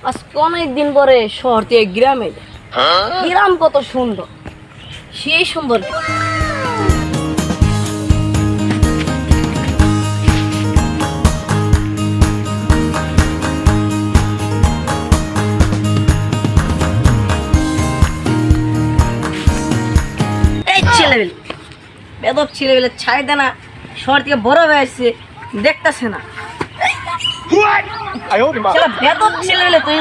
আজকে অনেকদিন পরে শহর থেকে গ্রামে যাই। গ্রাম কত সুন্দর, সেই সুন্দর। এই ছেলেবেলে বেদব ছেলেবেলে ছাই দেনা শহর থেকে বড় হয়ে আসছে, দেখতেছে না। বেদব ছেলেবেলে তো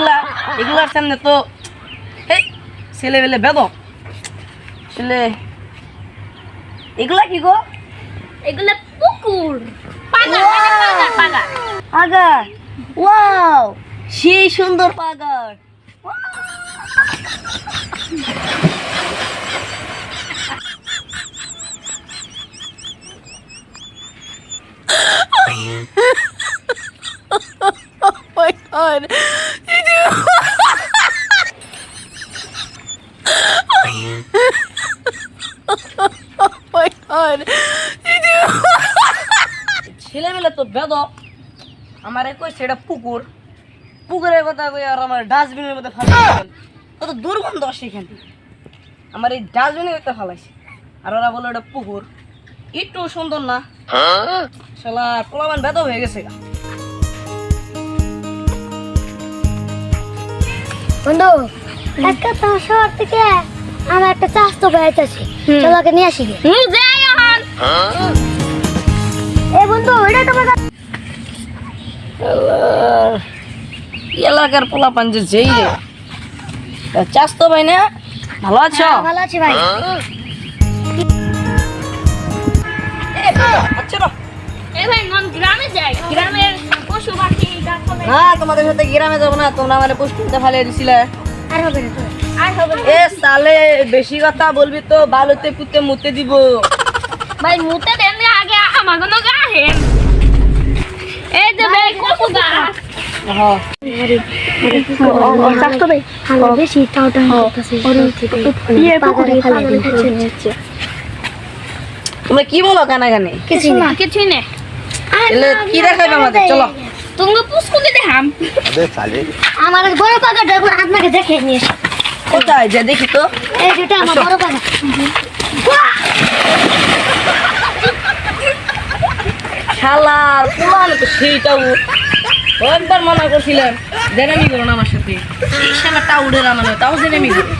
এগুলার সামনে তো ছেলেবেলে বেদব ছেলে। এগুলা কি গো? এগুলো পুকুর, পাগা পাগা। পাগার, ওয়াও সেই সুন্দর পাগার। Oh my god. Oh my god. ছেলেবেলে তো বেদব আমারে কই সেটা পুকুর, পুকুরের কথা কই আর আমার ডাস্টবিনের মধ্যে ফালাইছেন। কত দুর্গন্ধ আসে এখান থেকে, আমার এই ডাস্টবিনের মধ্যে ফালাইছে। আর ওরা বলে ওটা পুকুর, একটু সুন্দর না। শালা পোলামান বেদব হয়ে গেছে। বন্ধু, আজকে তো শহর থেকে আমার একটা চাস্তো ভাই আছে, চলো ওকে নিয়ে আসি। যাই এখন। এই বন্ধু, এটা তোমার এলাকার পোলাপান যে যেই রে চাষ তো ভাই না, ভালো আছো? ভালো আছি ভাই। আচ্ছা না। এই ভাই নন গ্রামে যাই, গ্রামের পশু পাখি গাছপালা। না তোমাদের সাথে গ্রামে যাবো না, তোমরা আমার পুষ্টিতে ফালিয়ে দিছিলে। আর হবে না তো, আর হবে না। এ সালে বেশি কথা বলবি তো বালুতে পুঁতে মুতে দিব। ভাই মুতে দেন আগে আমার কোনো গাহেন। এই যে ভাই কচু গাছ। হ্যাঁ চাস্তো ভাই হালে বেশি টাউটা হইতাছে। ইয়ে পুকুরে খালি হচ্ছে। তুমি কি বলো কানাগানে? কিছু না, কিছুই না। এলে কি দেখাবে আমাদের? চলো তুমি পুষ্কুকে দেখাম। আমার বড় পাগাটা আপনাকে দেখে নিয়ে এসো। কোথায় যে দেখি তো। এই যেটা আমার বড় পাগা। শালার পোলানো তো সেইটাও একবার মনে করছিলাম জেনেমি করো না আমার সাথে। এই শালাটা উড়ে রামানো তাও জেনেমি করো।